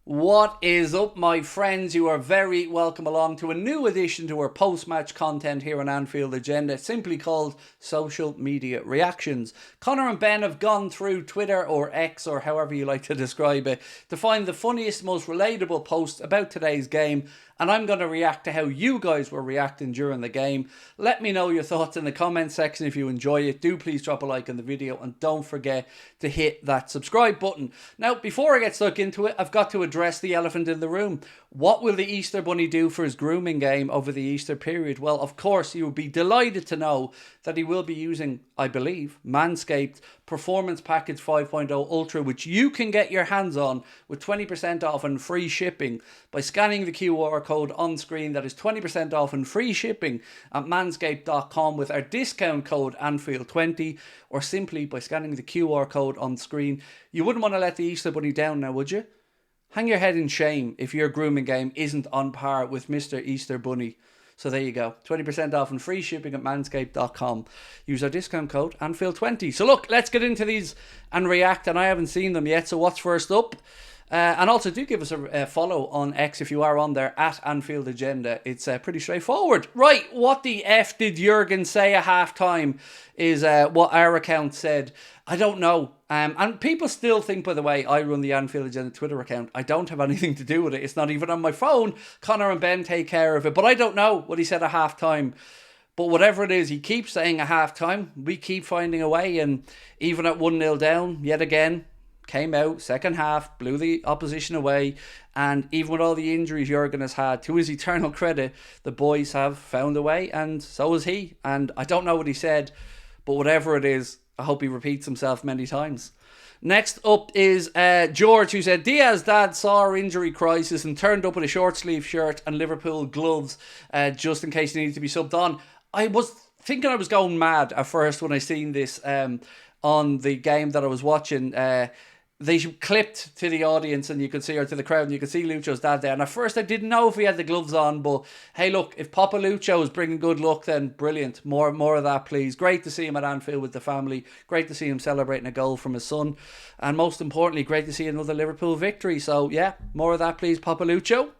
What is up, my friends? You are very welcome along to a new edition to our post-match content here on Anfield Agenda, simply called Social Media Reactions. Connor and Ben have gone through Twitter or X or however you like to describe it to find the funniest, most relatable posts about today's game, and I'm going to react to how you guys were reacting during the game. Let me know your thoughts in the comment section if you enjoy it. Do please drop a like on the video and don't forget to hit that subscribe button. Now, before I get stuck into it, I've got to address the elephant in the room. What will the Easter Bunny do for his grooming game over the Easter period? Well, of course, you will be delighted to know that he will be using, I believe, Manscaped Performance Package 5.0 Ultra, which you can get your hands on with 20% off and free shipping by scanning the QR code on screen. That is 20% off and free shipping at manscaped.com with our discount code Anfield20, or simply by scanning the QR code on screen. You wouldn't want to let the Easter Bunny down now, would you? Hang your head in shame if your grooming game isn't on par with Mr. Easter Bunny. So there you go. 20% off and free shipping at manscaped.com. Use our discount code Anfield20. So look, let's get into these and react. And I haven't seen them yet, so what's first up? And also do give us a follow on X if you are on there, at Anfield Agenda. It's pretty straightforward. Right, what the F did Jurgen say at half-time is what our account said. I don't know. And people still think, by the way, I run the Anfield Agenda Twitter account. I don't have anything to do with it. It's not even on my phone. Connor and Ben take care of it. But I don't know what he said at half-time. But whatever it is, he keeps saying at half-time. We keep finding a way. And even at 1-0 down, yet again, came out, second half, blew the opposition away, and even with all the injuries Jurgen has had, to his eternal credit, the boys have found a way, and so has he. And I don't know what he said, but whatever it is, I hope he repeats himself many times. Next up is George, who said, Diaz's dad saw our injury crisis and turned up with a short sleeve shirt and Liverpool gloves just in case he needed to be subbed on. I was thinking I was going mad at first when I seen this on the game that I was watching. They clipped to the audience and you could see, or to the crowd, and you could see Lucho's dad there. And at first I didn't know if he had the gloves on, but hey, look, if Papa Lucho is bringing good luck, then brilliant. More of that, please. Great to see him at Anfield with the family. Great to see him celebrating a goal from his son. And most importantly, great to see another Liverpool victory. So yeah, more of that, please, Papa Lucho.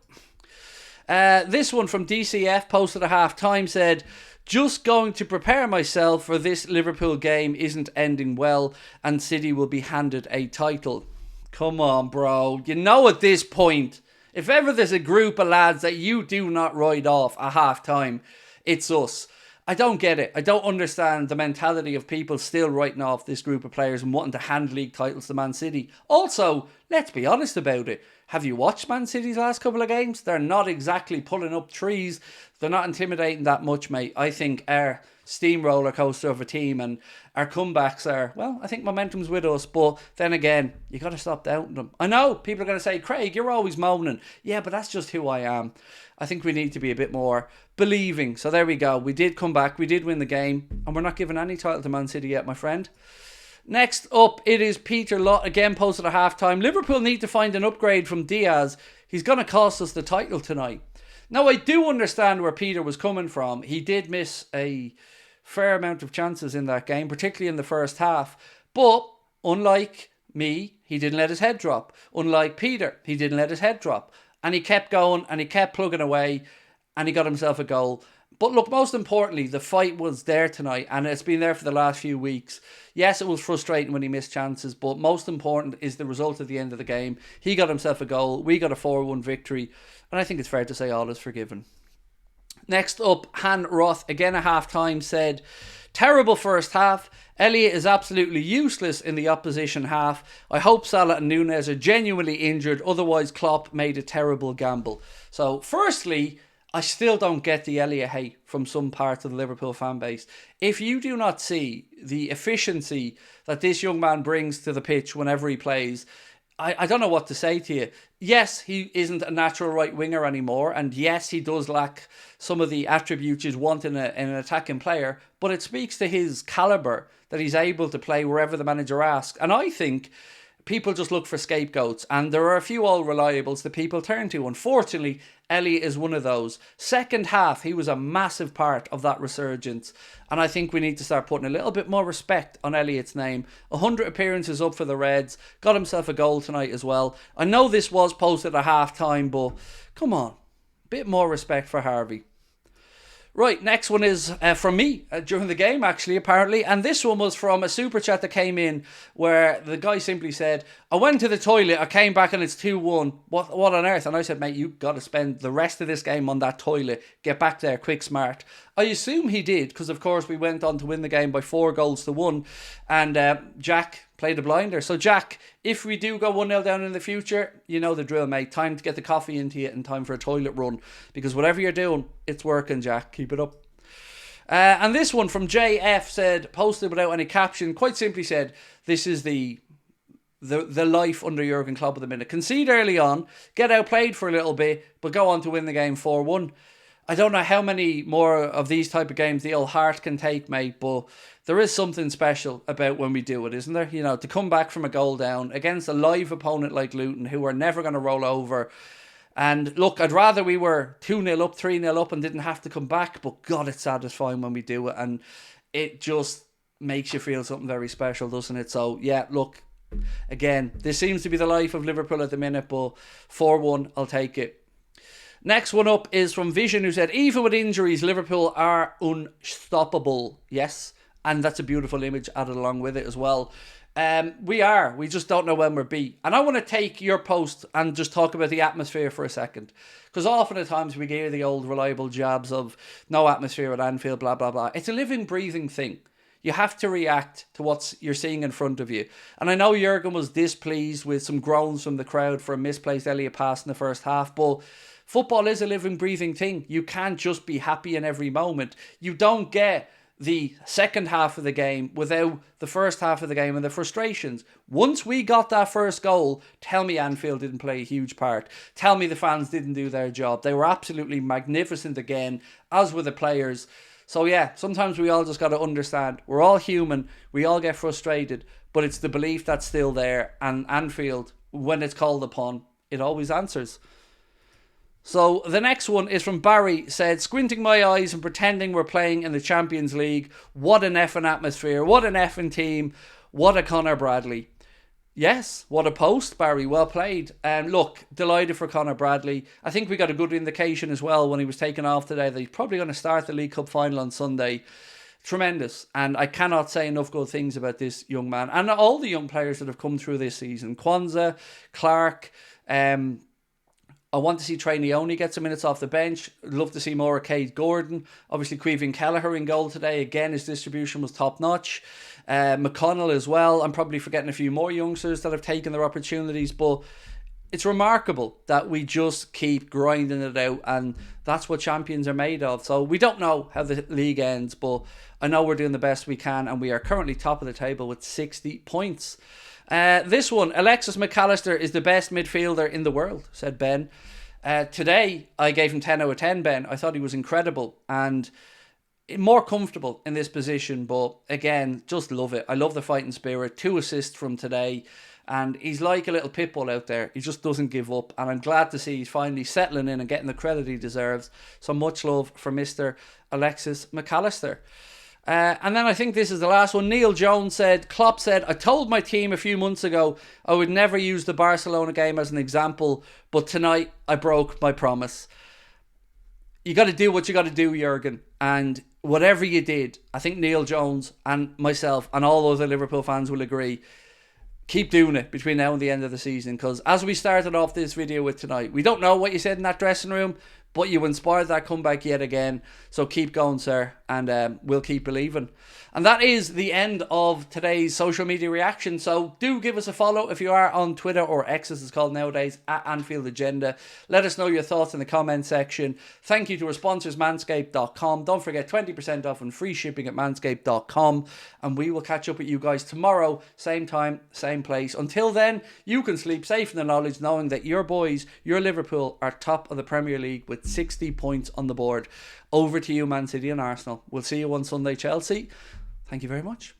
This one from DCF, posted at half-time, said, just going to prepare myself for this Liverpool game isn't ending well and City will be handed a title. Come on, bro. You know at this point, if ever there's a group of lads that you do not write off at half-time, it's us. I don't get it. I don't understand the mentality of people still writing off this group of players and wanting to hand league titles to Man City. Also, let's be honest about it. Have you watched Man City's last couple of games? They're not exactly pulling up trees. They're not intimidating that much, mate. I think our steamroller coaster of a team and our comebacks are, well, I think momentum's with us. But then again, you got to stop doubting them. I know people are going to say, Craig, you're always moaning. Yeah, but that's just who I am. I think we need to be a bit more believing. So there we go. We did come back. We did win the game. And we're not giving any title to Man City yet, my friend. Next up, it is Peter Lott, again posted at half-time. Liverpool need to find an upgrade from Diaz. He's going to cost us the title tonight. Now, I do understand where Peter was coming from. He did miss a fair amount of chances in that game, particularly in the first half. But, unlike me, he didn't let his head drop. Unlike Peter, he didn't let his head drop. And he kept going and he kept plugging away and he got himself a goal. But look, most importantly, the fight was there tonight and it's been there for the last few weeks. Yes, it was frustrating when he missed chances, but most important is the result at the end of the game. He got himself a goal. We got a 4-1 victory. And I think it's fair to say all is forgiven. Next up, Han Roth, again at half-time, said, terrible first half. ELLIOTT is absolutely useless in the opposition half. I hope Salah and Nunez are genuinely injured. Otherwise, Klopp made a terrible gamble. So, firstly, I still don't get the ELLIOTT hate from some parts of the Liverpool fan base. If you do not see the efficiency that this young man brings to the pitch whenever he plays, I don't know what to say to you. Yes, he isn't a natural right winger anymore, and yes, he does lack some of the attributes you'd want in an attacking player, but it speaks to his calibre that he's able to play wherever the manager asks. And I think people just look for scapegoats, and there are a few old reliables that people turn to. Unfortunately, Elliott is one of those. Second half, he was a massive part of that resurgence, and I think we need to start putting a little bit more respect on Elliott's name. 100 appearances up for the Reds, got himself a goal tonight as well. I know this was posted at half-time, but come on, a bit more respect for Harvey. Right, next one is from me during the game, actually, apparently. And this one was from a super chat that came in where the guy simply said, I went to the toilet, I came back and it's 2-1. What on earth? And I said, mate, you've got to spend the rest of this game on that toilet. Get back there, quick, smart. I assume he did, because, of course, we went on to win the game by 4-1. And Jack played a blinder. So, Jack, if we do go 1-0 down in the future, you know the drill, mate. Time to get the coffee into you and time for a toilet run. Because whatever you're doing, it's working, Jack. Keep it up. And this one from JF said, posted without any caption, quite simply said, this is the life under Jurgen Klopp at the minute. Concede early on, get outplayed for a little bit, but go on to win the game 4-1. I don't know how many more of these type of games the old heart can take, mate, but there is something special about when we do it, isn't there? You know, to come back from a goal down against a live opponent like Luton, who are never going to roll over. And look, I'd rather we were 2-0 up, 3-0 up and didn't have to come back, but God, it's satisfying when we do it. And it just makes you feel something very special, doesn't it? So, yeah, look, again, this seems to be the life of Liverpool at the minute, but 4-1, I'll take it. Next one up is from Vision, who said, even with injuries, Liverpool are unstoppable. Yes, and that's a beautiful image added along with it as well. We just don't know when we're beat. And I want to take your post and just talk about the atmosphere for a second. Because often at times we hear the old reliable jabs of no atmosphere at Anfield, blah, blah, blah. It's a living, breathing thing. You have to react to what you're seeing in front of you. And I know Jurgen was displeased with some groans from the crowd for a misplaced ELLIOTT pass in the first half, but football is a living, breathing thing. You can't just be happy in every moment. You don't get the second half of the game without the first half of the game and the frustrations. Once we got that first goal, tell me Anfield didn't play a huge part. Tell me the fans didn't do their job. They were absolutely magnificent again, as were the players. So yeah, sometimes we all just got to understand, we're all human, we all get frustrated, but it's the belief that's still there, and Anfield, when it's called upon, it always answers. So the next one is from Barry, said, squinting my eyes and pretending we're playing in the Champions League. What an effing atmosphere, what an effing team, what a Conor Bradley. Yes, what a post, Barry, well played. And look, delighted for Conor Bradley. I think we got a good indication as well when he was taken off today that he's probably going to start the League Cup final on Sunday. Tremendous. And I cannot say enough good things about this young man. And all the young players that have come through this season. Kwanzaa, Clark, I want to see Trey Neone get some minutes off the bench. Love to see more of Cade Gordon. Obviously, Queven Kelleher in goal today. Again, his distribution was top-notch. McConnell as well. I'm probably forgetting a few more youngsters that have taken their opportunities, but it's remarkable that we just keep grinding it out, and that's what champions are made of. So we don't know how the league ends, but I know we're doing the best we can, and we are currently top of the table with 60 points. This one, Alexis McAllister is the best midfielder in the world, said Ben. Today, I gave him 10 out of 10, Ben. I thought he was incredible and more comfortable in this position, but again, just love it. I love the fighting spirit. 2 assists from today, and he's like a little pit bull out there. He just doesn't give up, and I'm glad to see he's finally settling in and getting the credit he deserves. So much love for Mr. Alexis McAllister. And then I think this is the last one. Neil Jones said, Klopp said, I told my team a few months ago I would never use the Barcelona game as an example, but tonight I broke my promise. You got to do what you got to do, Jurgen. And whatever you did, I think Neil Jones and myself and all other Liverpool fans will agree, keep doing it between now and the end of the season. Because as we started off this video with tonight, we don't know what you said in that dressing room, but you inspired that comeback yet again. So keep going, sir, and we'll keep believing. And that is the end of today's social media reaction. So do give us a follow if you are on Twitter, or X as it's called nowadays, at Anfield Agenda. Let us know your thoughts in the comment section. Thank you to our sponsors, manscaped.com. Don't forget 20% off and free shipping at manscaped.com. And we will catch up with you guys tomorrow, same time, same place. Until then, you can sleep safe in the knowledge knowing that your boys, your Liverpool, are top of the Premier League with 60 points on the board. Over to you, Man City and Arsenal. We'll see you on Sunday, Chelsea. Thank you very much.